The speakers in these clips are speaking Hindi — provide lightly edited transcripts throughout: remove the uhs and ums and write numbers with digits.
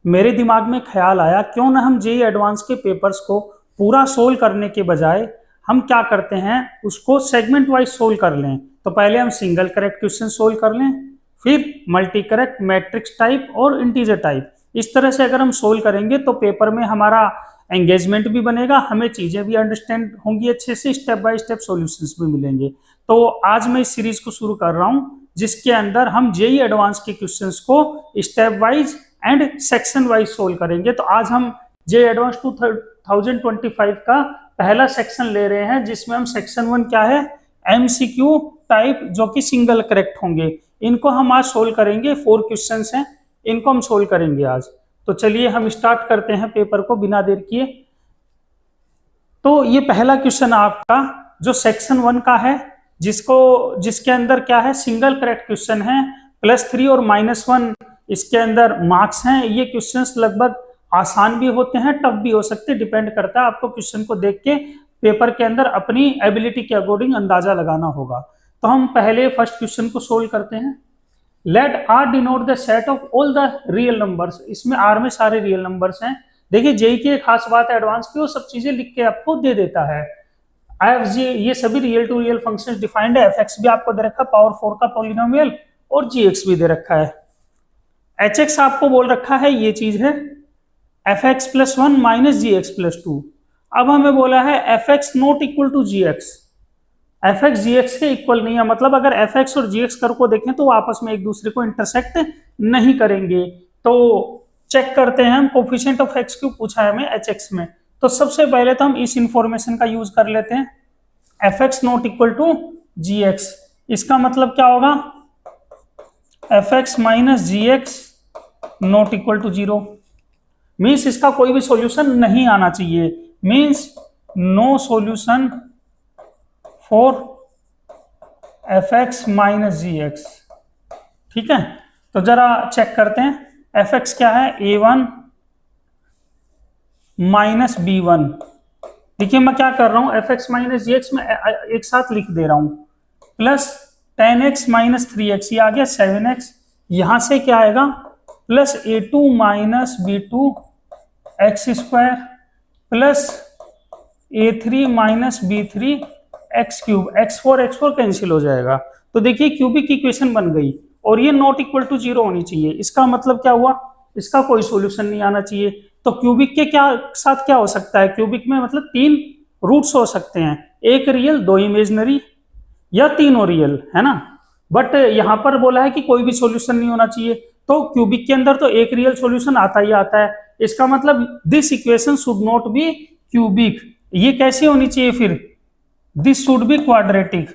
मेरे दिमाग में ख्याल आया क्यों ना हम जेईई एडवांस के पेपर्स को पूरा सोल्व करने के बजाय हम क्या करते हैं, उसको सेगमेंट वाइज सोल्व कर लें। तो पहले हम सिंगल करेक्ट क्वेश्चन सोल्व कर लें, फिर मल्टी करेक्ट, मैट्रिक्स टाइप और इंटीजर टाइप। इस तरह से अगर हम सोल्व करेंगे तो पेपर में हमारा एंगेजमेंट भी बनेगा, हमें चीजें भी अंडरस्टैंड होंगी अच्छे से, स्टेप बाय स्टेप सॉल्यूशंस भी मिलेंगे। तो आज मैं इस सीरीज को शुरू कर रहा हूं जिसके अंदर हम जेईई एडवांस के क्वेश्चंस को step wise and section wise solve करेंगे। तो आज हम जेईई एडवांस 2025 का पहला सेक्शन ले रहे हैं, जिसमें हम सेक्शन 1 क्या है, एमसीक्यू टाइप, जो कि सिंगल करेक्ट होंगे। इनको हम आज सोल्व करेंगे। 4 क्वेश्चंस हैं, इनको हम सोल्व करेंगे आज। तो चलिए हम स्टार्ट करते हैं पेपर को बिना देर किए। तो ये पहला क्वेश्चन आपका जो सेक्शन 1 का है, जिसके अंदर क्या है, सिंगल करेक्ट क्वेश्चन है, +3 और -1 इसके अंदर मार्क्स हैं। ये क्वेश्चंस लगभग आसान भी होते हैं, टफ भी हो सकते हैं, डिपेंड करता है। आपको क्वेश्चन को देख के पेपर के अंदर अपनी एबिलिटी के अकॉर्डिंग अंदाजा लगाना होगा। तो हम पहले फर्स्ट क्वेश्चन को सोल्व करते हैं। Let R denote the set of all the real numbers. इसमें आर में सारे रियल नंबर्स हैं। देखिए जेईई की एक खास बात है एडवांस की, वो सब चीजें लिख के आपको दे देता है। ये सभी real to real functions defined है। एफ भी आपको दे रखा है, पावर 4 का पॉलिनोमियल, और जी भी दे रखा है। एच आपको बोल रखा है, ये चीज है fx+1 माइनस gx+2। अब हमें बोला है fx not equal to gx, fx gx के इक्वल नहीं है। मतलब अगर fx और gx कर को देखें तो आपस में एक दूसरे को इंटरसेक्ट नहीं करेंगे। तो चेक करते हैं हम, कोफिशिएंट ऑफ x क्यों पूछा है हमें hx में। तो सबसे पहले तो हम इस इंफॉर्मेशन का यूज कर लेते हैं, fx not equal to gx। इसका मतलब क्या होगा, fx minus gx not equal to 0। Means इसका कोई भी सॉल्यूशन नहीं आना चाहिए, means no solution for fx minus gx। ठीक है, तो जरा चेक करते हैं। fx क्या है, a1 माइनस b1। देखिए मैं क्या कर रहा हूं, fx माइनस gx में एक साथ लिख दे रहा हूं, प्लस 10x माइनस 3x, ये आ गया 7x। यहां से क्या आएगा, plus a2 minus b2 x square, plus a3 minus b3 x³ x4 cancel हो जाएगा। तो देखिए क्यूबिक इक्वेशन बन गई, और ये नॉट इक्वल टू 0 होनी चाहिए। इसका मतलब क्या हुआ, इसका कोई सॉल्यूशन नहीं आना चाहिए। तो क्यूबिक के क्या साथ क्या हो सकता है, क्यूबिक में मतलब 3 रूट्स हो सकते हैं, एक रियल, 2 इमेजिनरी, या तीनों रियल, है ना। बट यहां पर बोला है कि कोई भी सॉल्यूशन नहीं होना चाहिए। तो क्यूबिक के अंदर तो एक रियल सॉल्यूशन आता ही आता है। इसका मतलब this equation should not be cubic. ये कैसी होनी चाहिए फिर, दिस शुड बी क्वाड्रेटिक।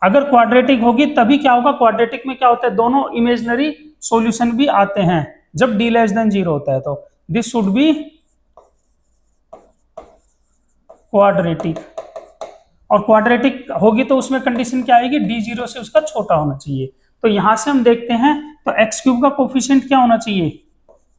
अगर क्वाड्रेटिक होगी तभी क्या होगा, क्वाड्रेटिक में क्या होता है, दोनों इमेजिनरी सॉल्यूशन भी आते हैं जब d<0 होता है। तो दिस शुड बी क्वाड्रेटिक, और क्वाड्रेटिक होगी तो उसमें कंडीशन क्या आएगी, d0 से उसका छोटा होना चाहिए। तो यहां से हम देखते हैं, तो x³ का कोफिशिएंट क्या होना चाहिए,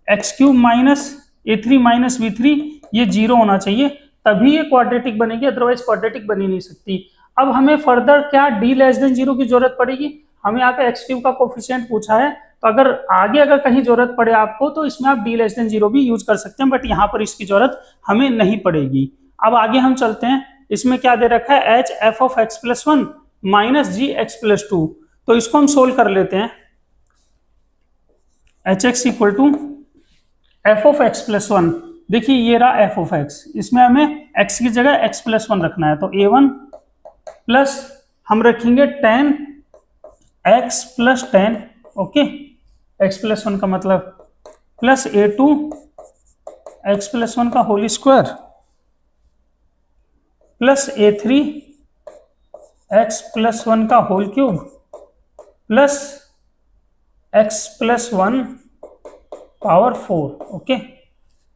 x³ minus a3 minus b3, ये 0 होना चाहिए, तभी ये क्वाड्रेटिक बनेगी, अदरवाइज क्वाड्रेटिक बनी नहीं सकती। अब हमें फर्दर क्या d<0 की जरूरत पड़ेगी। हमें यहाँ पे x³ का कोफिशिएंट पूछा है, तो अगर आगे अगर कहीं जरूरत पड़े आपको तो इसमें आप d<0 भी यूज कर सकते हैं, बट यहाँ पर इसकी जरूरत हमें नहीं पड़ेगी। अब आगे हम चलते हैं, इसमें क्या दे रखा है, h f(x+1 माइनस gx+2)। तो इसको हम सोल्व कर लेते हैं। hx इक्वल टू f(x+1), देखिए ये रहा f(x), इसमें हमें x की जगह x+1 रखना है। तो a1 प्लस हम रखेंगे 10x + 10, ओके, x+1 का मतलब, प्लस a2 x+1 का whole square, plus a3 x+1 का whole cube, plus x+1 power 4। Okay,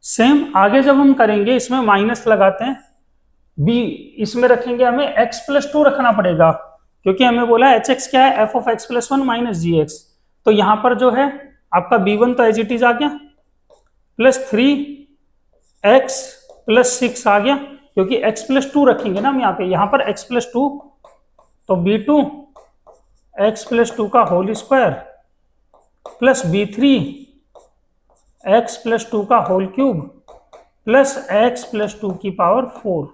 same आगे जब हम करेंगे इसमें माइनस लगाते हैं, b इसमें रखेंगे, हमें x+2 रखना पड़ेगा, क्योंकि हमें बोला है hx क्या है, f(x+1 माइनस gx। तो यहां पर जो है आपका b1 तो एज इट इज आ गया, प्लस 3x + 6 आ गया, क्योंकि x+2 रखेंगे ना हम यहाँ पर x+2, तो b2 x+2 का whole square plus b3 X plus 2 का whole cube plus X plus 2 की पावर 4,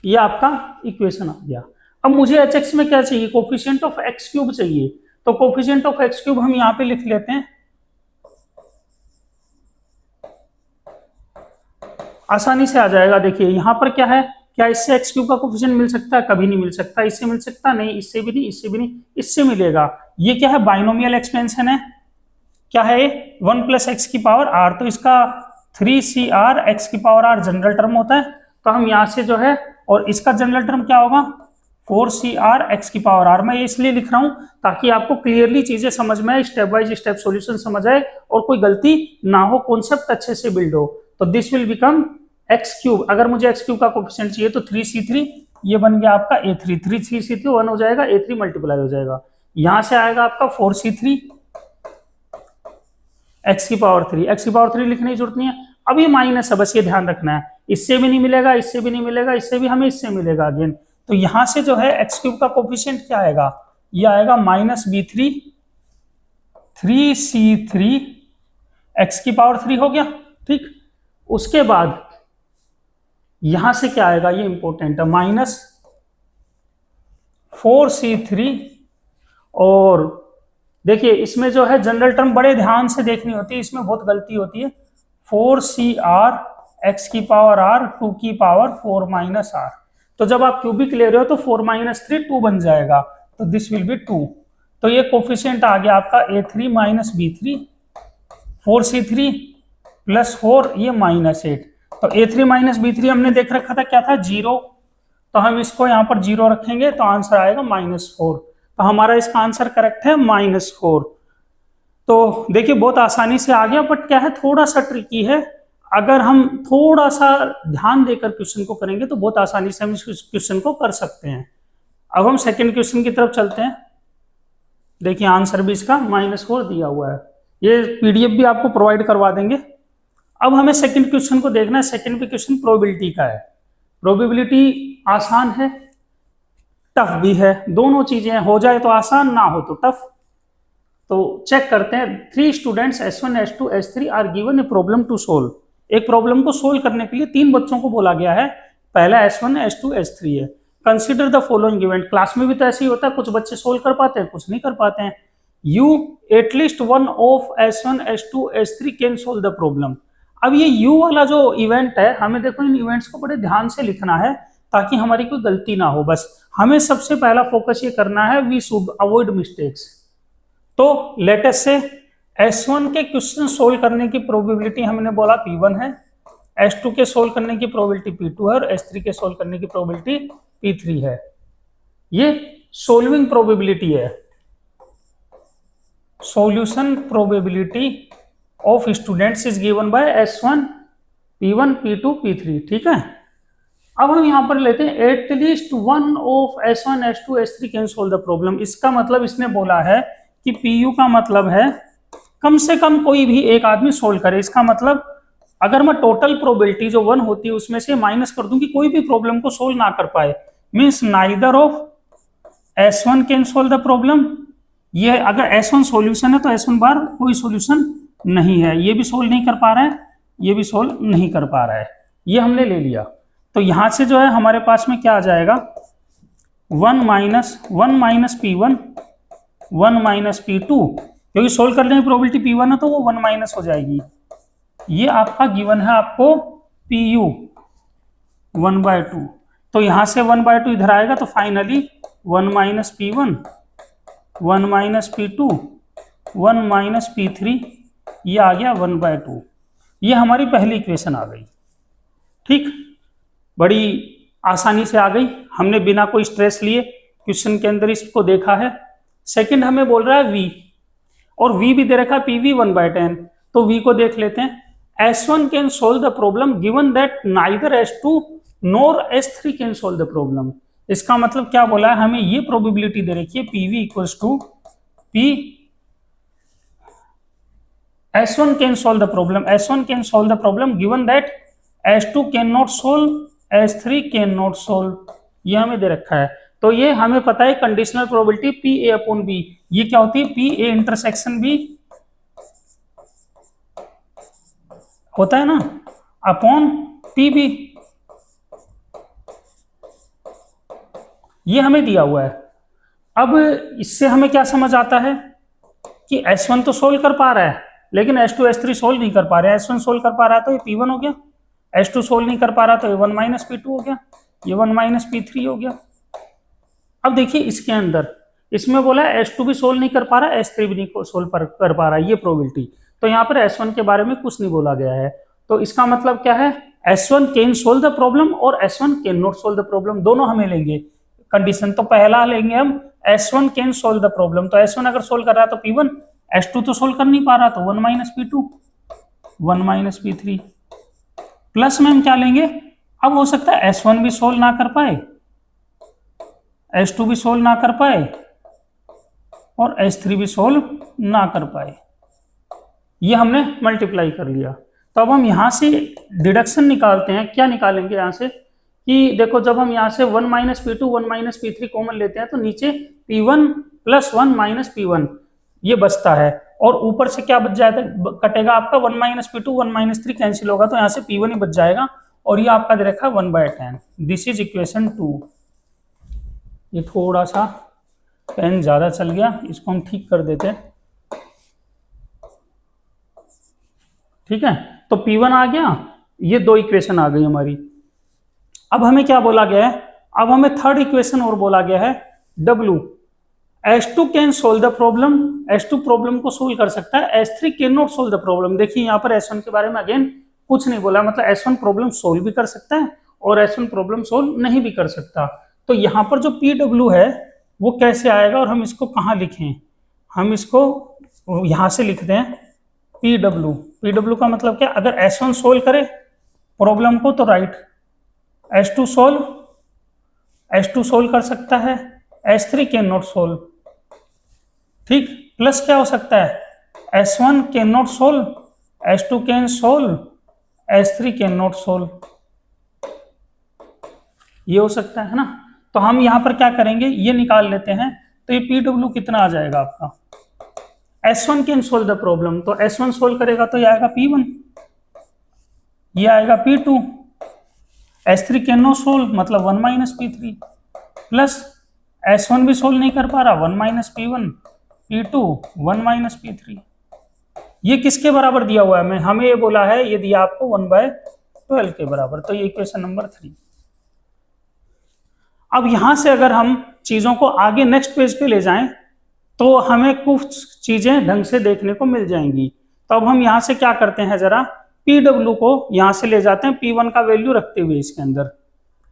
ये आपका इक्वेशन आ गया। अब मुझे एच एक्स में क्या चाहिए, कोफिशिएंट ऑफ एक्स क्यूब चाहिए, तो कोफिशिएंट ऑफ एक्स क्यूब हम यहां पे लिख लेते हैं, आसानी से आ जाएगा। देखिए यहां पर क्या है, क्या इससे एक्स क्यूब का कोफिशिएंट मिल सकता है, कभी नहीं मिल सकता। इससे मिल सकता नहीं, इससे भी नहीं, इससे भी नहीं, इससे मिलेगा। ये क्या है, बाइनोमियल एक्सपेंशन है। क्या है ये, 1 प्लस एक्स की पावर आर, तो इसका 3CR एक्स की पावर आर जनरल टर्म होता है। तो हम यहां से जो है, और इसका जनरल टर्म क्या होगा, 4CR एक्स की पावर आर। मैं इसलिए लिख रहा हूं ताकि आपको क्लियरली चीजें समझ में आए, स्टेप बाय स्टेप सॉल्यूशन समझ आए और कोई गलती ना हो, कॉन्सेप्ट अच्छे से बिल्ड हो। तो this will become x cube. अगर मुझे एक्स क्यूब का कोफिशिएंट चाहिए तो 3C3, ये बन गया आपका A3, 3C3 1 हो जाएगा, A3 मल्टीप्लाई हो जाएगा। यहां से आएगा आपका 4C3 एक्स की पावर 3, एक्स की पावर 3 लिखने की जरूरत नहीं है। अब ये माइनस है, बस ये ध्यान रखना है, इससे भी नहीं मिलेगा, इससे भी नहीं मिलेगा, इससे भी हमें इससे मिलेगा अगेन। तो यहां से जो है एक्स क्यूब का कोफिशिएंट क्या आएगा, ये आएगा -B3 3C3 एक्स की पावर 3 हो गया। ठीक, उसके बाद यहां से क्या आएगा, ये इंपॉर्टेंट है, -4C3, और देखिए इसमें जो है जनरल टर्म बड़े ध्यान से देखनी होती है, इसमें बहुत गलती होती है। 4CR एक्स की पावर आर 2 की पावर 4 माइनस आर। तो जब आप क्यूबिक ले रहे हो तो 4 - 3 2 बन जाएगा, तो दिस विल बी 2। तो ये कोफिशिएंट आ गया आपका A3 - B3, 4C3 प्लस 4, ये -8। तो A3 - B3 हमने देख रखा था क्या था, 0, तो हम इसको यहाँ पर 0 रखेंगे तो आंसर आएगा -4। तो हमारा इसका आंसर करेक्ट है -4। तो देखिए बहुत आसानी से आ गया, बट क्या है, थोड़ा सा ट्रिकी है। अगर हम थोड़ा सा ध्यान देकर क्वेश्चन को करेंगे तो बहुत आसानी से हम इस क्वेश्चन को कर सकते हैं। अब हम सेकंड क्वेश्चन की तरफ चलते हैं। देखिए आंसर भी इसका -4 दिया हुआ है, ये PDF भी आपको प्रोवाइड करवा देंगे। अब हमें सेकंड क्वेश्चन को देखना है। सेकंड भी क्वेश्चन प्रोबेबिलिटी का है। प्रोबेबिलिटी आसान है, टफ भी है, दोनों चीजें हैं, हो जाए तो आसान, ना हो तो टफ। तो चेक करते हैं। 3 students S1 S2 S3 are given a problem to solve. एक प्रॉब्लम को सोल्व करने के लिए 3 बच्चों को बोला गया है। पहला S1 S2 S3 है। Consider the following event. Class में भी तो ऐसे ही होता है, कुछ बच्चे सोल्व कर पाते हैं, कुछ नहीं कर पाते हैं। You at least one of S1 S2 S3 can solve the problem. अब ये यू वाला जो इवेंट है, हमें देखो इन इवेंट्स को बड़े ध्यान से लिखना है ताकि हमारी कोई गलती ना हो। बस हमें सबसे पहला फोकस ये करना है, वी शुड अवॉइड मिस्टेक्स। तो लेटेस्ट से S1 के क्वेश्चन सोल्व करने की प्रोबेबिलिटी हमने बोला P1 है, S2 के सोल्व करने की प्रोबेबिलिटी P2 है और S3 के सोल्व करने की प्रोबेबिलिटी P3 है। ये सोल्विंग प्रोबेबिलिटी है, solution probability of students is given by S1 P1 P2 P3। ठीक है, अब हम यहां पर लेते हैं at least one of S1 S2 S3 can solve the problem. इसका मतलब इसने बोला है कि PU का मतलब है कम से कम कोई भी एक आदमी सोल्व करे। इसका मतलब अगर मैं टोटल प्रोबेबिलिटी जो 1 होती है उसमें से माइनस कर दूं कि कोई भी प्रॉब्लम को सोल्व ना कर पाए, means neither of S1 can solve the problem. ये अगर S1 सॉल्यूशन है तो S1 बार कोई सॉल्यूशन नहीं है, ये भी सोल्व नहीं कर पा रहा है, ये भी सोल्व नहीं कर पा रहा है, ये हमने ले लिया। तो यहां से जो है हमारे पास में क्या आ जाएगा, 1 माइनस P1 1 माइनस P2, क्योंकि सोल्व करने की प्रोबेबिलिटी P1 है तो वो 1 माइनस हो जाएगी। ये आपका गिवन है आपको PU 1/2, तो यहां से 1/2 इधर आएगा तो finally 1 minus P1 1 minus P2 1 minus P3, ये आ गया 1/2। ये हमारी पहली इक्वेशन आ गई। ठीक, बड़ी आसानी से आ गई, हमने बिना कोई स्ट्रेस लिए क्वेश्चन के अंदर इसको देखा है। सेकंड हमें बोल रहा है V, और V भी दे रखा है PV 1/10, तो V को देख लेते हैं। S1 can solve the problem given that neither S2 nor S3 can solve the problem. इसका मतलब क्या बोला है, हमें ये प्रोबेबिलिटी दे रखी है PV equals to P S1 can solve the problem, S1 can solve the problem given that S2 can not solve, S3 can not solve, ये हमें दे रखा है। तो ये हमें पता है कंडीशनल प्रोबेबिलिटी PA/B, ये क्या होती है, PA इंटरसेक्शन B होता है ना, अपॉन पी बी, ये हमें दिया हुआ है। अब इससे हमें क्या समझ आता है कि S1 तो सोल्व कर पा रहा है, लेकिन S2 S3 सोल्व नहीं कर पा रहा है। S1 सोल्व कर पा रहा है तो ये P1 हो गया, S2 सोल्व नहीं कर पा रहा तो ये 1 माइनस P2 हो गया, ये 1 माइनस P3 हो गया। अब देखिए इसके अंदर, इसमें बोला S2 भी सोल्व नहीं कर पा रहा, S3 भी नहीं सोल्व कर पा रहा, ये प्रोबेबिलिटी। तो यहाँ पर S1 के बारे में कुछ नहीं बोला गया है। तो इसका मतलब क्या है, S1 can solve the problem और S1 can not solve the problem, दोनों हमें लेंगे कंडीशन। तो पहला लेंगे हम S1 can solve the problem, तो S1 अगर सोल्व कर रहा है तो P1, S2 तो सोल्व कर नहीं पा रहा तो 1 minus P2, 1 minus P3, plus में हम क्या लेंगे, अब हो सकता है S1 भी सोल्व ना कर पाए, S2 भी सोल्व ना कर पाए और S3 भी सोल्व ना कर पाए, ये हमने मल्टीप्लाई कर लिया। तो अब हम यहां से डिडक्शन निकालते हैं। क्या निकालेंगे यहां से कि देखो, जब हम यहां से 1 minus P2 1 minus P3 common लेते हैं तो नीचे P1 प्लस 1 माइनस P1 ये बचता है, और ऊपर से क्या बच जाएगा, कटेगा आपका 1 माइनस P2 1 माइनस 3 कैंसिल होगा, तो यहाँ से P1 ही बच जाएगा, और ये आपका दे रखा है 1/10। This is equation 2। ये थोड़ा सा पेन ज्यादा चल गया, इसको हम ठीक कर देते हैं। ठीक है, तो P1 आ गया, ये दो इक्वेशन आ गई हमारी। अब हमें क्या बोला गया है, अब हमें थर्ड इक्वेशन और बोला गया है W। S2 can solve the problem, S2 problem को सोल्व कर सकता है, S3 can not solve the problem. देखिए यहाँ पर S1 के बारे में अगेन कुछ नहीं बोला, मतलब S1 प्रॉब्लम सोल्व भी कर सकता है और S1 प्रॉब्लम सोल्व नहीं भी कर सकता। तो यहाँ पर जो PW है वो कैसे आएगा और हम इसको कहाँ लिखें, हम इसको यहाँ से लिखते हैं PW। PW का मतलब क्या, अगर S1 सोल्व करे प्रॉब्लम को तो राइट, S2 सोल्व कर सकता है, S3 कैन नॉट सोल्व, ठीक, प्लस क्या हो सकता है, S1 can not solve, S2 can solve, S3 can not solve, ये हो सकता है ना। तो हम यहां पर क्या करेंगे, ये निकाल लेते हैं। तो ये PW कितना आ जाएगा आपका, S1 can solve the problem, तो S1 सोल्व करेगा तो ये आएगा P1, ये आएगा P2, S3 can not solve मतलब 1 माइनस P3, प्लस S1 भी सोल्व नहीं कर पा रहा 1 minus P1, P2 1 minus P3। ये किसके बराबर दिया हुआ है, हमें ये बोला है, ये दिया आपको 1/12 के बराबर। तो ये इक्वेशन नंबर 3। अब यहां से अगर हम चीजों को आगे नेक्स्ट पेज पे ले जाएं तो हमें कुछ चीजें ढंग से देखने को मिल जाएंगी। तो अब हम यहां से क्या करते हैं, जरा PW को यहां से ले जाते हैं P1 का वैल्यू रखते हुए इसके अंदर,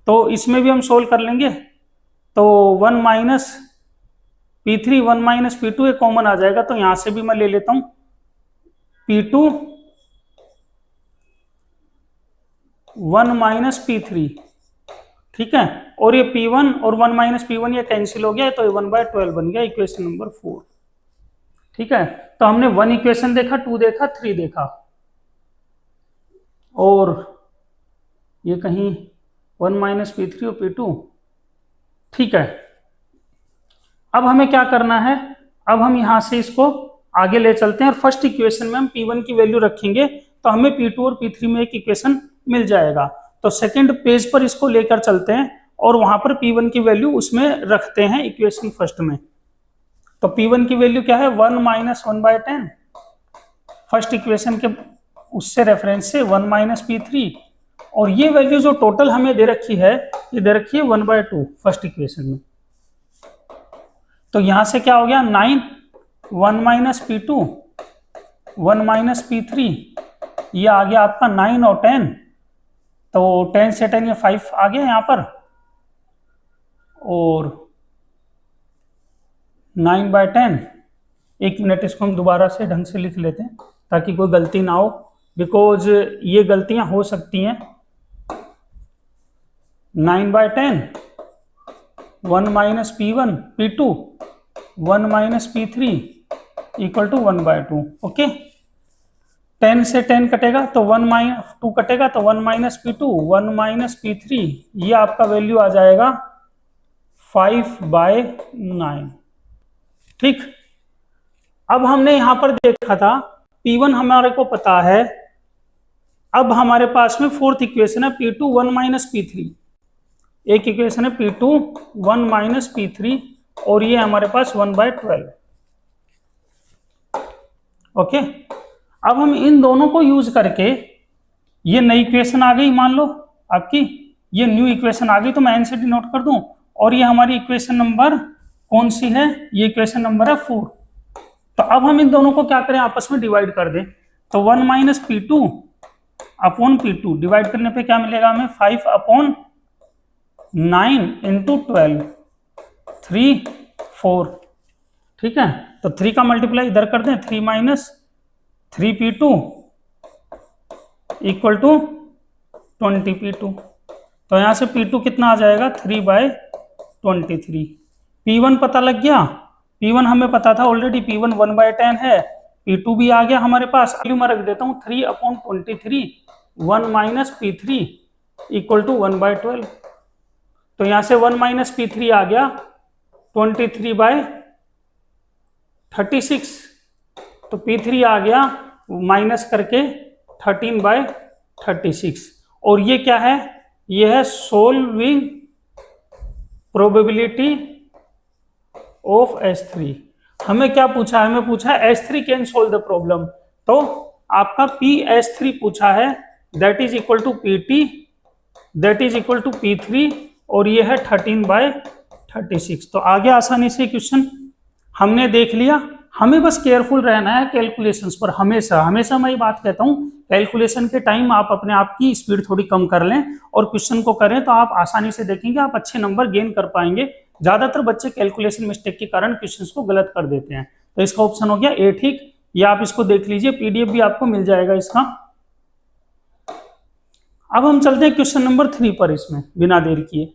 तो इसमें भी हम सोल्व कर लेंगे। तो 1 माइनस P3 1 माइनस P2 एक कॉमन आ जाएगा, तो यहां से भी मैं ले लेता हूं P2 1 माइनस P3, ठीक है, और ये P1 और 1 माइनस P1 ये कैंसिल हो गया, तो ये 1/12 बन गया, इक्वेशन नंबर 4। ठीक है, तो हमने 1 इक्वेशन देखा, 2 देखा, 3 देखा, और ये कहीं 1 माइनस P3 और P2, ठीक है। अब हमें क्या करना है, अब हम यहां से इसको आगे ले चलते हैं, और फर्स्ट इक्वेशन में हम P1 की वैल्यू रखेंगे तो हमें P2 और P3 में एक इक्वेशन मिल जाएगा। तो सेकंड पेज पर इसको लेकर चलते हैं और वहां पर P1 की वैल्यू उसमें रखते हैं इक्वेशन फर्स्ट में। तो P1 की वैल्यू क्या है, 1 माइनस 1/10, फर्स्ट इक्वेशन के उससे रेफरेंस से 1 माइनस P3, और ये वैल्यू जो टोटल हमें दे रखी है, ये दे रखी है 1/2 फर्स्ट इक्वेशन में। तो यहां से क्या हो गया 9, 1 माइनस P2 1 माइनस P3, ये आ गया आपका 9 और 10, तो 10 से 10 ये 5 आ गया यहाँ पर, और 9/10। एक मिनट, इसको हम दोबारा से ढंग से लिख लेते हैं ताकि कोई गलती ना हो, बिकॉज ये गलतियां हो सकती हैं। 9/10 1 minus P2 1 minus P3 equal to 1/2। Okay, 10 से 10 कटेगा तो 2 कटेगा, तो 1 माइनस P2 1 माइनस P3, ये आपका वैल्यू आ जाएगा 5/9। ठीक, अब हमने यहां पर देखा था P1 हमारे को पता है अब हमारे पास में फोर्थ इक्वेशन है P2 1 माइनस P3, एक इक्वेशन है P2 1 माइनस P3 और ये हमारे पास 1/12। ओके, अब हम इन दोनों को यूज करके, ये नई इक्वेशन आ गई मान लो आपकी, ये न्यू इक्वेशन आ गई तो मैं एन से डिनोट कर दूं, और ये हमारी इक्वेशन नंबर कौन सी है, ये इक्वेशन नंबर है 4। तो अब हम इन दोनों को क्या करें, आपस में डिवाइड कर दें। तो 1 minus P2 upon P2 divide करने पे क्या मिलेगा हमें, 5/9 इंटू 12, 3 4। ठीक है, तो 3 का मल्टीप्लाई इधर कर दें, 3 minus 3P2 equal to 20P2। तो यहां से P2 कितना आ जाएगा, 3/23। P1 पता लग गया, P1 हमें पता था ऑलरेडी, P1 1/10 है, P2 भी आ गया हमारे पास। वैल्यू मैं रख देता हूं 3/23, 1 माइनस P3 इक्वल टू 1/12। तो यहां से 1 माइनस P3 आ गया 23/36, तो P3 आ गया माइनस करके 13/36। और ये क्या है, ये है सोल्विंग प्रोबेबिलिटी ऑफ S3। हमें क्या पूछा है, हमें पूछा है S3 can solve the problem, तो आपका PS3 पूछा है, that is equal to PT, that is equal to P3, और ये है 13/36। तो आगे आसानी से क्वेश्चन हमने देख लिया। हमें बस केयरफुल रहना है कैलकुलेशंस पर, हमेशा हमेशा मैं ये बात कहता हूँ, कैलकुलेशन के टाइम आप अपने आप की स्पीड थोड़ी कम कर लें और क्वेश्चन को करें, तो आप आसानी से देखेंगे, आप अच्छे नंबर गेन कर पाएंगे। ज्यादातर बच्चे कैलकुलेशन मिस्टेक के कारण क्वेश्चंस को गलत कर देते हैं। तो इसका ऑप्शन हो गया ए ठीक, या आप इसको देख लीजिए, PDF भी आपको मिल जाएगा इसका। अब हम चलते हैं क्वेश्चन नंबर 3 पर, इसमें बिना देर किए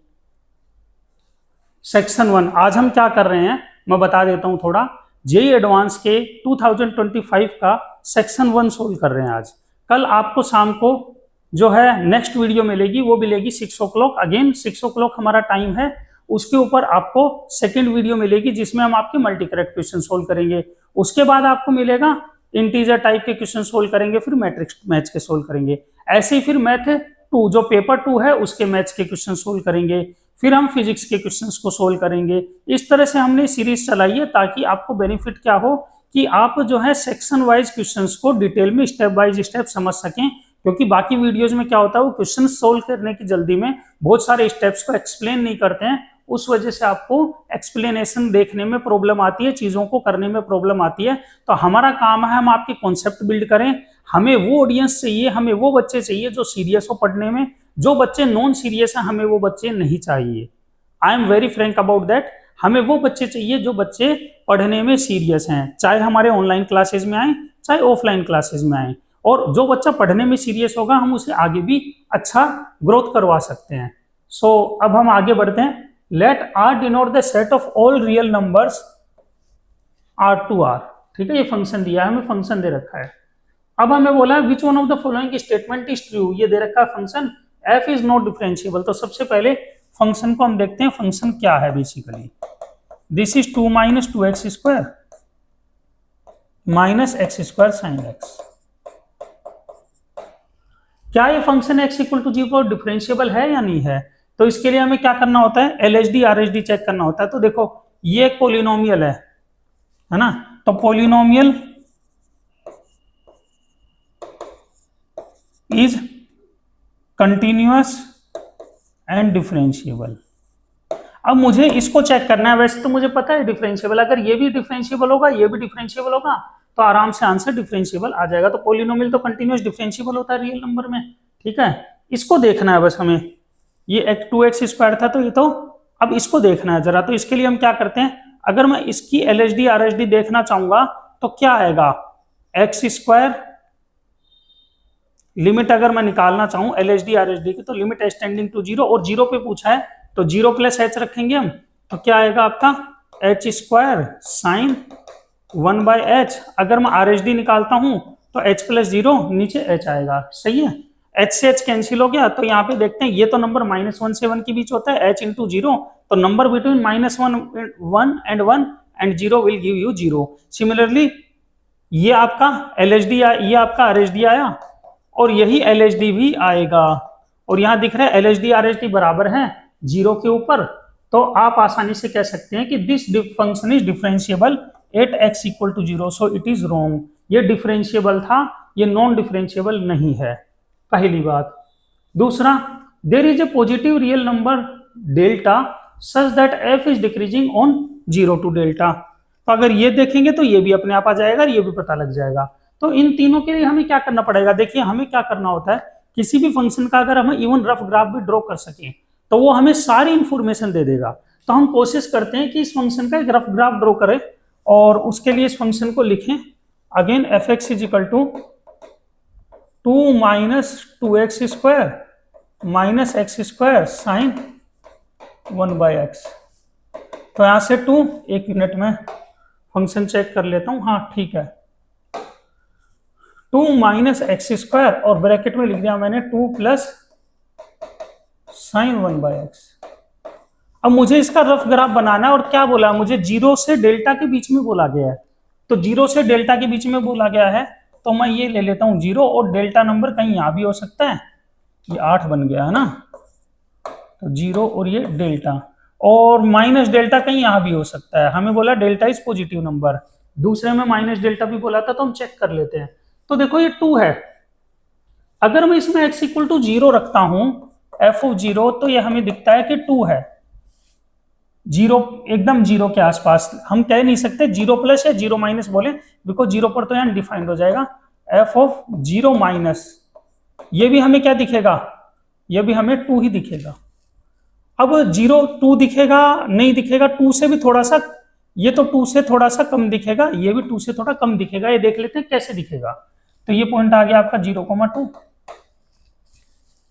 सेक्शन 1। आज हम क्या कर रहे हैं मैं बता देता हूं थोड़ा। जेईई एडवांस के 2025 का सेक्शन 1 सोल्व कर रहे हैं आज। कल आपको शाम को जो है नेक्स्ट वीडियो मिलेगी, वो मिलेगी 6 o'clock, अगेन 6 o'clock हमारा टाइम है। उसके ऊपर आपको सेकंड वीडियो मिलेगी जिसमें हम आपके मल्टी करेक्ट क्वेश्चन सोल्व करेंगे। उसके बाद आपको मिलेगा इंटीजर टाइप के क्वेश्चन सोल्व करेंगे, फिर मैट्रिक्स मैथ्स के सोल्व करेंगे। ऐसे ही फिर मैथ 2 जो पेपर 2 है उसके मैथ्स के क्वेश्चन सोल्व करेंगे, फिर हम फिजिक्स के क्वेश्चंस को सोल्व करेंगे। इस तरह से हमने सीरीज चलाई है ताकि आपको बेनिफिट क्या हो कि आप जो है सेक्शन वाइज क्वेश्चंस को डिटेल में स्टेप बाय स्टेप समझ सकें, क्योंकि बाकी वीडियोज में क्या होता है, वो क्वेश्चन सोल्व करने की जल्दी में बहुत सारे स्टेप्स को एक्सप्लेन नहीं करते हैं, उस वजह से आपको एक्सप्लेनेशन देखने में प्रॉब्लम आती है, चीजों को करने में प्रॉब्लम आती है। तो हमारा काम है हम आपके कॉन्सेप्ट बिल्ड करें। हमें वो ऑडियंस चाहिए, हमें वो बच्चे चाहिए जो सीरियस हो पढ़ने में। जो बच्चे नॉन सीरियस हैं हमें वो बच्चे नहीं चाहिए। I am very Frank about that. हमें वो बच्चे चाहिए जो बच्चे पढ़ने में सीरियस हैं, चाहे हमारे ऑनलाइन क्लासेज में आए चाहे ऑफलाइन क्लासेज में आए। और जो बच्चा पढ़ने में सीरियस होगा हम उसे आगे भी अच्छा ग्रोथ करवा सकते हैं। सो अब हम आगे बढ़ते हैं। Let R denote the set of all real numbers R to R। ठीक है, ये फंक्शन दिया है हमें, फंक्शन दे रखा है। अब हमें बोला है which one of the following statement is true. ये दे रखा है function f is not differentiable. तो सबसे पहले फंक्शन को हम देखते हैं, फंक्शन क्या है basically. This is 2 minus 2x square minus x square sine x। क्या ये फंक्शन x इक्वल टू 0 पर डिफरेंशिएबल है या नहीं है? तो इसके लिए हमें क्या करना होता है, LHD RHD चेक करना होता है। तो देखो ये एक पोलिनोमियल है ना, तो polynomial is continuous and differentiable. अब मुझे इसको चेक करना है, वैसे तो मुझे पता है डिफरेंशिएबल, अगर ये भी डिफरेंशिएबल होगा ये भी डिफरेंशिएबल होगा तो आराम से आंसर डिफरेंशिएबल आ जाएगा। तो पोलिनोमियल तो कंटिन्यूअस डिफरेंशिएबल होता है रियल नंबर में। ठीक है, इसको देखना है बस हमें। ये 2x स्क्वायर था तो ये तो अब इसको देखना है जरा। तो इसके लिए हम क्या करते हैं, अगर मैं इसकी LHD RHD देखना चाहूंगा तो क्या आएगा, x स्क्वायर लिमिट अगर मैं निकालना चाहूं LHD RHD की तो लिमिट एक्सटेंडिंग टू 0, और 0 पे पूछा है तो 0 प्लस h रखेंगे हम, तो क्या आएगा आपका h स्क्वायर साइन 1/h। अगर मैं RHD निकालता हूं तो h प्लस 0 नीचे h आएगा। सही है, h से h कैंसिल हो गया। तो यहाँ पे देखते हैं ये तो नंबर -1 से 1 के बीच होता है, h इंटू 0, तो number between -1 and 1 and 0 will give you 0। Similarly ये आपका LHD ये आपका RHD आया, और यही LHD भी आएगा। और यहाँ दिख रहा है LHD RHD बराबर है 0 के ऊपर, तो आप आसानी से कह सकते हैं कि this function is differentiable at x equal to 0, so it is wrong. ये डिफरेंशिएबल था, ये नॉन डिफरेंशिएबल नहीं है, पहली बात। दूसरा, there is a positive real number delta such that f is decreasing on 0 to delta. तो अगर ये देखेंगे तो ये भी अपने आप आ जाएगा और ये भी पता लग जाएगा। तो इन तीनों के लिए हमें क्या करना पड़ेगा, देखिए हमें क्या करना होता है, किसी भी फंक्शन का अगर हम इवन रफ ग्राफ भी ड्रॉ कर सकें तो वो हमें सारी इंफॉर्मेशन दे देगा। तो हम कोशिश करते हैं कि इस फंक्शन का एक रफ ग्राफ ड्रॉ करें और उसके लिए इस फंक्शन को लिखें। Again fx is equal to 2 minus 2x square minus X square sine 1/x। तो यहां से 2, एक मिनट में फंक्शन चेक कर लेता हूं, हाँ ठीक है, 2 माइनस एक्स स्क्वायर और ब्रैकेट में लिख दिया मैंने 2 प्लस साइन 1/x। अब मुझे इसका रफ ग्राफ बनाना है और क्या बोला मुझे, 0 से डेल्टा के बीच में बोला गया है। तो 0 से डेल्टा के बीच में बोला गया है तो मैं ये ले लेता हूं 0, और डेल्टा नंबर कहीं यहां भी हो सकता है, ये 8 बन गया है ना, तो 0 और ये डेल्टा, और माइनस डेल्टा कहीं यहां भी हो सकता है। हमें बोला डेल्टा इज पॉजिटिव नंबर, दूसरे में माइनस डेल्टा भी बोला था, तो हम चेक कर लेते हैं। तो देखो ये 2 है, अगर मैं इसमें x इक्वल टू 0 रखता हूं f ऑफ 0, तो ये हमें दिखता है कि 2 है, 0 एकदम 0 के आसपास। हम कह नहीं सकते 0 प्लस या 0 माइनस बोले, बिकॉज 0 पर तो यहाँ डिफाइंड हो जाएगा। f ऑफ 0 माइनस, ये भी हमें क्या दिखेगा, ये भी हमें 2 ही दिखेगा। अब 0 2 दिखेगा नहीं दिखेगा, 2 से भी थोड़ा सा, ये तो 2 से थोड़ा सा कम दिखेगा, ये भी 2 से थोड़ा कम दिखेगा, ये देख लेते हैं कैसे दिखेगा। तो ये पॉइंट आ गया आपका 0,2।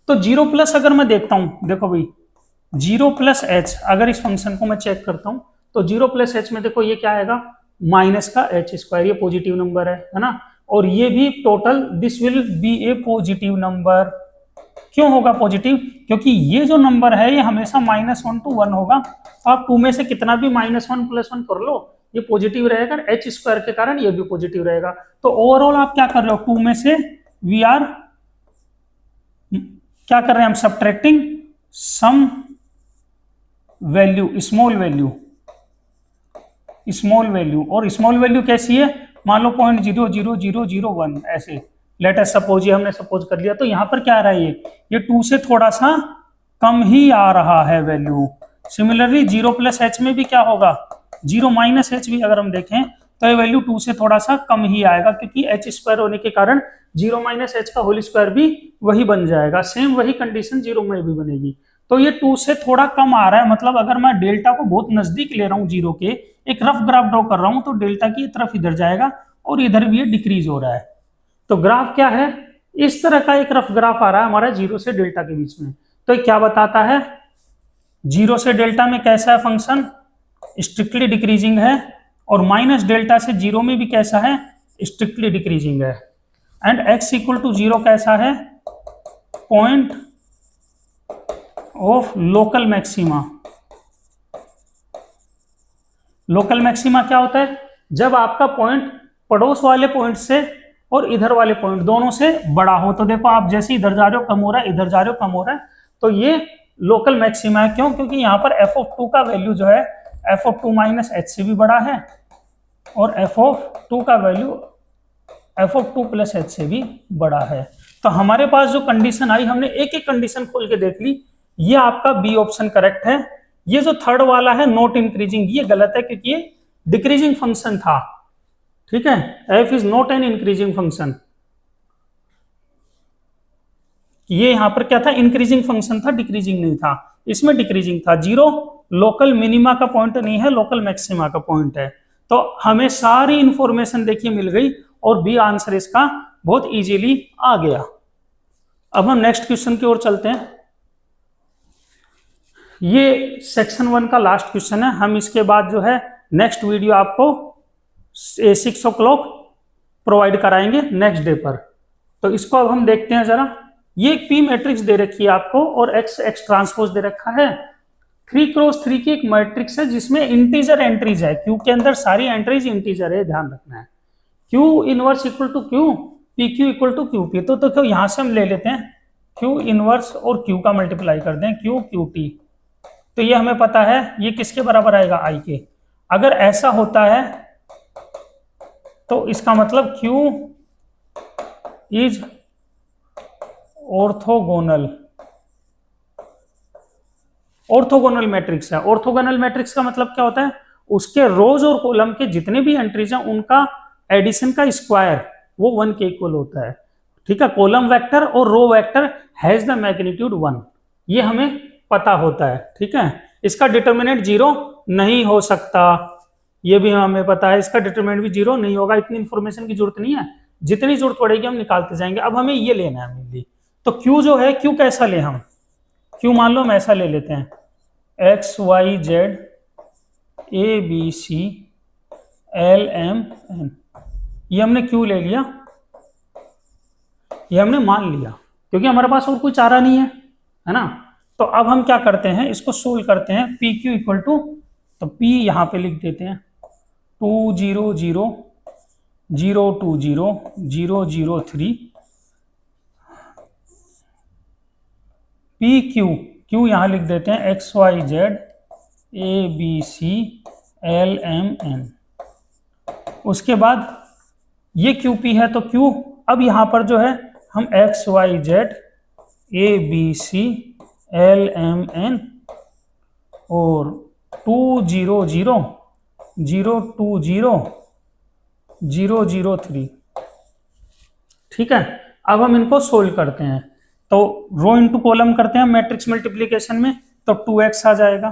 तो 0 प्लस अगर मैं देखता हूं, देखो भाई 0 प्लस h, अगर इस फंक्शन को मैं चेक करता हूं तो 0 प्लस h में देखो ये क्या आएगा, माइनस का h स्क्वायर, ये पॉजिटिव नंबर है ना, और ये भी total, this will be A positive number. क्यों होगा पॉजिटिव, क्योंकि ये जो नंबर है ये हमेशा -1 to 1 होगा। तो आप 2 में से कितना भी -1 + 1 कर लो, ये पॉजिटिव रहेगा, h स्क्वायर के कारण ये भी पॉजिटिव रहेगा। तो ओवरऑल आप क्या कर रहे हो, 2 में से वी आर क्या कर रहे हैं, हम subtracting some value, small value, small value. और स्मॉल वैल्यू कैसी है, मान लो 0.00001 ऐसे, लेट अस सपोज, ये हमने सपोज कर लिया। तो यहां पर क्या आ रहा है, ये 2 से थोड़ा सा कम ही आ रहा है वैल्यू। सिमिलरली 0 प्लस h में भी क्या होगा, 0 माइनस h भी अगर हम देखें तो ये वैल्यू 2 से थोड़ा सा कम ही आएगा, क्योंकि h स्क्वायर होने के कारण 0 माइनस h का होल स्क्वायर भी वही बन जाएगा। सेम वही कंडीशन 0 में भी बनेगी। तो ये 2 से थोड़ा कम आ रहा है, मतलब अगर मैं डेल्टा को बहुत नजदीक ले रहा हूँ 0 के, एक रफ ग्राफ ड्रॉ कर रहा हूँ, तो डेल्टा की तरफ इधर जाएगा और इधर भी ये डिक्रीज हो रहा है। तो ग्राफ क्या है, इस तरह का एक रफ ग्राफ आ रहा है हमारा 0 से डेल्टा के बीच में। तो ये क्या बताता है, 0 से डेल्टा में कैसा है फंक्शन, स्ट्रिक्टली डिक्रीजिंग है, और माइनस डेल्टा से 0 में भी कैसा है, स्ट्रिक्टली डिक्रीजिंग है। एंड x इक्वल टू 0 कैसा है, point of local maxima. Local maxima क्या होता है, जब आपका पॉइंट पड़ोस वाले पॉइंट से और इधर वाले पॉइंट दोनों से बड़ा हो। तो देखो आप जैसे इधर जा रहे हो कम हो रहा है, इधर जा रहे हो कम हो रहा है, तो ये लोकल मैक्सिमा है। क्यों, क्योंकि यहाँ पर f ऑफ 2 का वैल्यू जो है f ऑफ 2 माइनस h से भी बड़ा है, और f ऑफ 2 का value f of 2 plus h से भी बड़ा है। तो हमारे पास जो कंडीशन आई, हमने एक एक कंडीशन खोल के देख ली, ये आपका बी ऑप्शन करेक्ट है। ये जो थर्ड वाला है नॉट इंक्रीजिंग, ये गलत है, क्योंकि ये डिक्रीजिंग फंक्शन था। ठीक है, f is not an increasing function. ये यहां पर क्या था, इंक्रीजिंग फंक्शन था, डिक्रीजिंग नहीं था। इसमें डिक्रीजिंग था। 0 लोकल मिनिमा का पॉइंट नहीं है, लोकल मैक्सिमा का पॉइंट है। तो हमें सारी इंफॉर्मेशन देखिए मिल गई, और बी आंसर इसका बहुत इजीली आ गया। अब हम नेक्स्ट क्वेश्चन की ओर चलते हैं। ये सेक्शन 1 का लास्ट क्वेश्चन है। हम इसके बाद जो है नेक्स्ट वीडियो आपको 6 o'clock प्रोवाइड कराएंगे नेक्स्ट डे पर। तो इसको अब हम देखते हैं जरा। ये एक पी मैट्रिक्स दे रखी है आपको, और एक्स ट्रांसपोज दे रखा है। 3x3 की एक मैट्रिक्स है जिसमें इंटीजर एंट्रीज है। क्यू के अंदर सारी एंट्रीज इंटीजर है, ध्यान रखना है। Q inverse equal to Q P Q equal to Q P. तो देखो यहां से हम ले लेते हैं क्यू इनवर्स और क्यू का मल्टीप्लाई कर दें क्यू क्यू टी। तो ये हमें पता है ये किसके बराबर आएगा, आई के। अगर ऐसा होता है तो इसका मतलब Q is orthogonal. Orthogonal matrix है। ऑर्थोगोनल मैट्रिक्स का मतलब क्या होता है, उसके रोज और कॉलम के जितने भी एंट्रीज हैं उनका एडिशन का स्क्वायर वो 1 के इक्वल होता है। ठीक है, कॉलम वेक्टर और row vector has the magnitude 1, ये हमें पता होता है। ठीक है, इसका डिटर्मिनेंट 0 नहीं हो सकता, ये भी हमें पता है, इसका डिटर्मिनेंट भी 0 नहीं होगा। इतनी इंफॉर्मेशन की जरूरत नहीं है, जितनी जरूरत पड़ेगी हम निकालते जाएंगे। अब हमें ये लेना है मेनली। तो क्यू जो है, क्यू कैसा ले हम, क्यू मान लो हम ऐसा ले लेते हैं X Y Z A B C L M N, ये हमने क्यू ले लिया, ये हमने मान लिया क्योंकि हमारे पास और कोई चारा नहीं है ना। तो अब हम क्या करते हैं, इसको सोल्व करते हैं। पी क्यू इक्वल टू, तो पी यहां पे लिख देते हैं 2 0 0 0 2 0 0 0 3। पी क्यू, क्यू यहां लिख देते हैं X Y Z A B C L M N. उसके बाद ये क्यू पी है तो क्यू, अब यहां पर जो है हम X Y Z A B C L M N और 2 0 0 0 2 0 0 0 3। ठीक है, अब हम इनको सोल्व करते हैं। तो रो इंटू कॉलम करते हैं मैट्रिक्स मल्टीप्लीकेशन में, तो 2x आ जाएगा,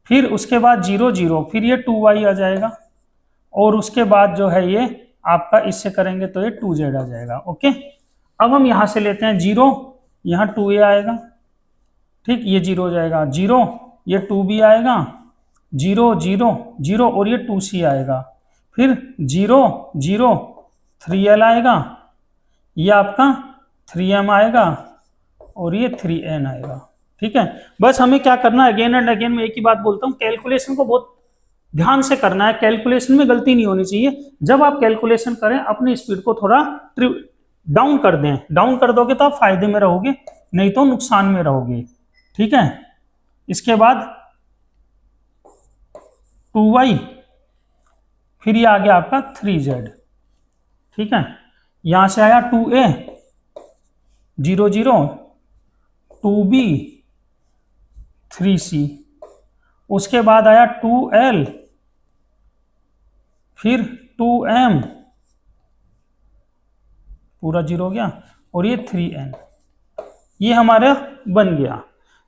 फिर उसके बाद 0 0, फिर ये 2y आ जाएगा, और उसके बाद जो है ये आपका इससे करेंगे तो ये 2z आ जाएगा। ओके, अब हम यहां से लेते हैं 0, यहाँ 2a आएगा, ठीक, ये 0 हो जाएगा, 0 ये 2b आएगा, 0 0 0 और ये 2c आएगा, फिर 0 0 3l आएगा, ये आपका 3m आएगा और ये 3n आएगा। ठीक है, बस हमें क्या करना है, अगेन एंड अगेन मैं एक ही बात बोलता हूँ, कैलकुलेशन को बहुत ध्यान से करना है, कैलकुलेशन में गलती नहीं होनी चाहिए। जब आप कैलकुलेशन करें अपनी स्पीड को थोड़ा डाउन कर दें, डाउन कर दोगे तो आप फायदे में रहोगे, नहीं तो नुकसान में रहोगे। ठीक है, इसके बाद 2y, फिर ये आ गया आपका 3z। ठीक है, यहां से आया 2a 0 0 2b 3c, उसके बाद आया 2l फिर 2m पूरा 0 हो गया और ये 3n, ये हमारा बन गया।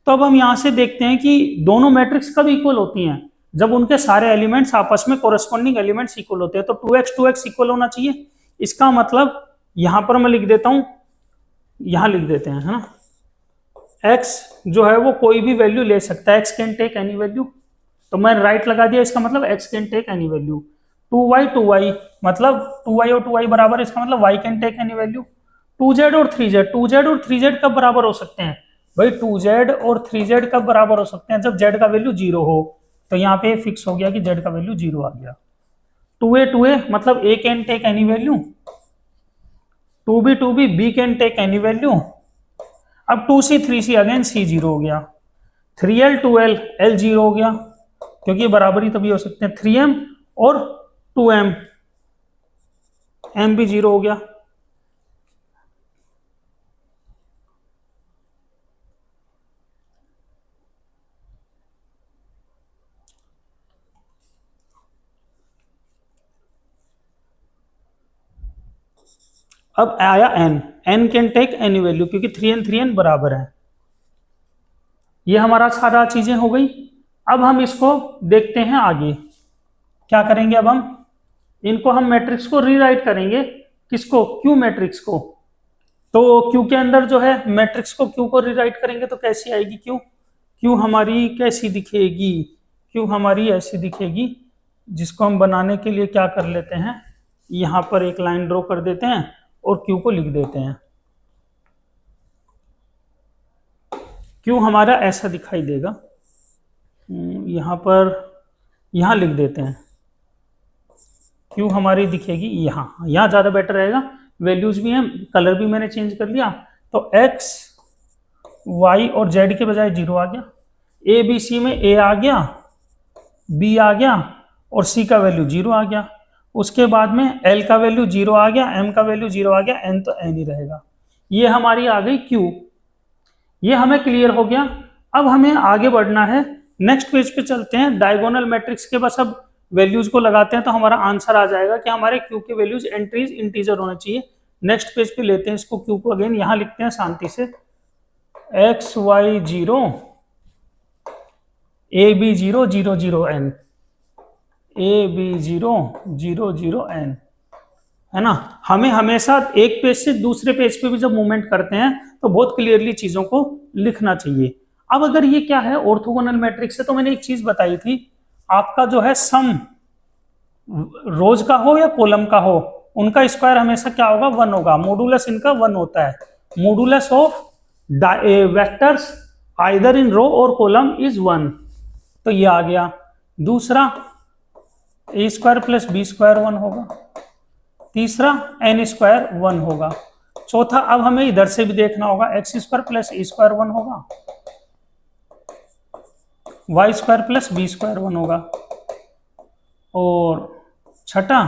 तो अब हम यहां से देखते हैं कि दोनों मैट्रिक्स कब इक्वल होती हैं, जब उनके सारे एलिमेंट्स आपस में कोरेस्पॉन्डिंग एलिमेंट्स इक्वल होते हैं। तो 2x इक्वल होना चाहिए, इसका मतलब यहां पर मैं लिख देता हूं, यहां लिख देते हैं, है ना, x जो है वो कोई भी वैल्यू ले सकता है, x can take any value, तो मैं राइट लगा दिया, इसका मतलब x can take any value. 2y मतलब 2y और 2y बराबर, इसका मतलब y can take any value. 2z और 3z कब बराबर हो सकते हैं भाई, 2z और 3z कब बराबर हो सकते हैं, जब z का वैल्यू 0 हो। तो यहाँ पे फिक्स हो गया कि z का वैल्यू 0 आ गया। 2a मतलब a can take any value, 2b b can take any value. अब 2c 3c अगेन c 0 हो गया, 3l 2l l 0 हो गया, क्योंकि ये बराबरी तभी हो सकते हैं। 3m और 2m m भी 0 हो गया। अब आया n can take any value, क्योंकि 3n बराबर है। ये हमारा सारा चीजें हो गई। अब हम इसको देखते हैं आगे क्या करेंगे। अब हम मैट्रिक्स को रीराइट करेंगे, किसको, क्यू मैट्रिक्स को। तो क्यू के अंदर जो है मैट्रिक्स को, क्यू को रीराइट करेंगे तो कैसी आएगी क्यू हमारी कैसी दिखेगी, क्यू हमारी ऐसी दिखेगी, जिसको हम बनाने के लिए क्या कर लेते हैं, यहां पर एक लाइन ड्रॉ कर देते हैं और क्यू को लिख देते हैं। क्यू हमारा ऐसा दिखाई देगा, यहां लिख देते हैं क्यू हमारी दिखेगी यहाँ, यहाँ ज़्यादा बेटर रहेगा, वैल्यूज भी हैं, कलर भी मैंने चेंज कर लिया। तो एक्स वाई और जेड के बजाय 0 आ गया, ए बी सी में ए आ गया, बी आ गया और सी का वैल्यू 0 आ गया। उसके बाद में एल का वैल्यू 0 आ गया, एम का वैल्यू 0 आ गया, एन तो एन ही रहेगा। ये हमारी आ गई क्यू, ये हमें क्लियर हो गया। अब हमें आगे बढ़ना है, नेक्स्ट पेज पे चलते हैं। डायगोनल मैट्रिक्स के बस अब वैल्यूज को लगाते हैं तो हमारा आंसर आ जाएगा कि हमारे क्यू के वैल्यूज एंट्रीज इंटीजर होना चाहिए। नेक्स्ट पेज पे लेते हैं इसको, क्यू को अगेन यहां लिखते हैं शांति से, X Y 0, A B 0 0 0 N, A B 0 0 0 N, है ना। हमें हमेशा एक पेज से दूसरे पेज पे भी जब मूवमेंट करते हैं तो बहुत क्लियरली चीजों को लिखना चाहिए। अब अगर ये क्या है, ऑर्थोगोनल मैट्रिक्स है, तो मैंने एक चीज बताई थी, आपका जो है सम रोज का हो या कॉलम का हो, उनका स्क्वायर हमेशा क्या होगा, 1 होगा। मॉडुलस इनका 1 होता है। Modulus of vectors either in row और कॉलम इज 1, तो ये आ गया। दूसरा A square plus B square 1 होगा। तीसरा एन स्क्वायर 1 होगा। चौथा, अब हमें इधर से भी देखना होगा, X square plus A square 1 होगा, Y square plus B square 1 होगा, और छठा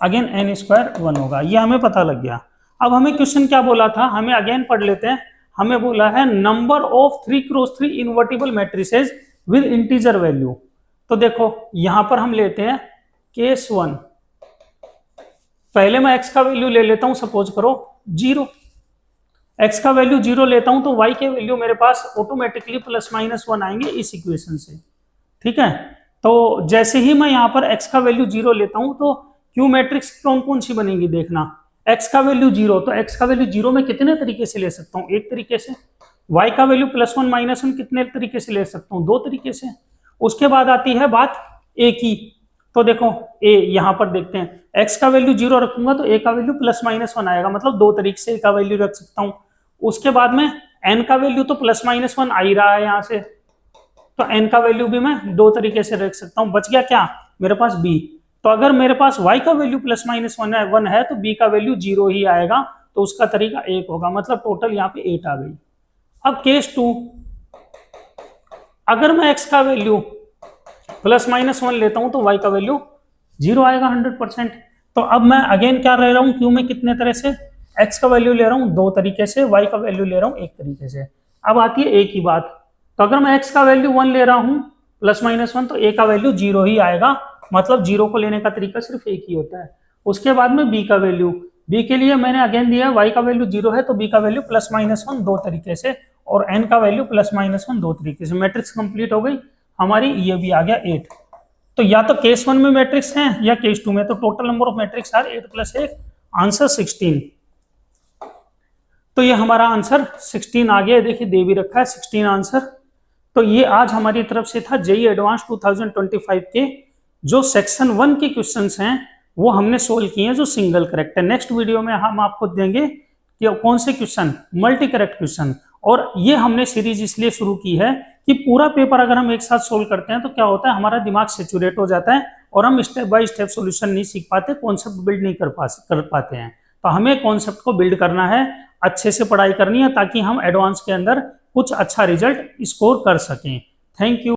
अगेन एन स्क्वायर 1 होगा। ये हमें पता लग गया। अब हमें क्वेश्चन क्या बोला था, हमें अगेन पढ़ लेते हैं। हमें बोला है number of 3x3 invertible matrices with integer value. तो देखो यहां पर हम लेते हैं केस 1। पहले मैं x का वैल्यू ले लेता हूं, सपोज करो 0। x का वैल्यू 0 लेता हूं तो y के वैल्यू मेरे पास ऑटोमेटिकली ±1 आएंगे इस इक्वेशन से, ठीक है। तो जैसे ही मैं यहां पर x का वैल्यू 0 लेता हूं तो क्यू मैट्रिक्स कौन कौन सी बनेगी, देखना। x का वैल्यू 0, तो x का वैल्यू 0 मैं कितने तरीके से ले सकता हूं, एक तरीके से। y का वैल्यू +1 -1 कितने तरीके से ले सकता हूं, 2 तरीके से। उसके बाद आती है बात a की, तो देखो a यहां पर देखते हैं, x का वैल्यू 0 रखूंगा तो a का वैल्यू ±1 आएगा, मतलब 2 तरीके से a का वैल्यू रख सकता हूं। उसके बाद में n का वैल्यू तो +1 आ ही रहा है यहां से, तो n का वैल्यू भी मैं 2 तरीके से रख सकता हूं। बच गया क्या मेरे पास b। तो अगर मेरे पास y का वैल्यू ±1 है तो b का वैल्यू 0 ही आएगा, तो उसका तरीका 1 होगा, मतलब टोटल यहाँ पे 8 आ गई। अब केस 2, अगर मैं x का वैल्यू +-1 लेता हूं तो y का वैल्यू 0 आएगा 100%। तो अब मैं अगेन क्या ले रहा हूं, क्यों में कितने तरह से, x का वैल्यू ले रहा हूं 2 तरीके से, y का वैल्यू ले रहा हूं 1 तरीके से। अब आती है a की बात, तो अगर मैं x का वैल्यू 1 ले रहा हूं +-1 तो a का वैल्यू 0 ही आएगा, मतलब 0 को लेने का तरीका सिर्फ एक ही होता है। उसके बाद में b का वैल्यू, b के लिए मैंने अगेन दिया y का वैल्यू 0 है तो b का वैल्यू +-1 2 तरीके से, और n का वैल्यू +-1 2 तरीके से। मैट्रिक्स कंप्लीट हो गई हमारी, ये भी आ गया 8। तो या तो केस 1 में मैट्रिक्स हैं या केस 2 में, तो total number of matrix are 8 + 1, answer 16। तो ये हमारा आंसर 16 आ गया, देखिए दे भी रखा है 16 आंसर। तो ये आज हमारी तरफ से था जेईई एडवांस 2025 के जो सेक्शन 1 के क्वेश्चंस हैं वो हमने सोल्व किए हैं, जो सिंगल करेक्ट है। नेक्स्ट वीडियो में हम आपको देंगे कि कौन से क्वेश्चन मल्टी करेक्ट क्वेश्चन, और ये हमने सीरीज इसलिए शुरू की है कि पूरा पेपर अगर हम एक साथ सोल्व करते हैं तो क्या होता है, हमारा दिमाग सेचुरेट हो जाता है और हम स्टेप बाय स्टेप सॉल्यूशन नहीं सीख पाते, कॉन्सेप्ट बिल्ड नहीं कर पाते हैं। तो हमें कॉन्सेप्ट को बिल्ड करना है, अच्छे से पढ़ाई करनी है, ताकि हम एडवांस के अंदर कुछ अच्छा रिजल्ट स्कोर कर सकें। Thank you.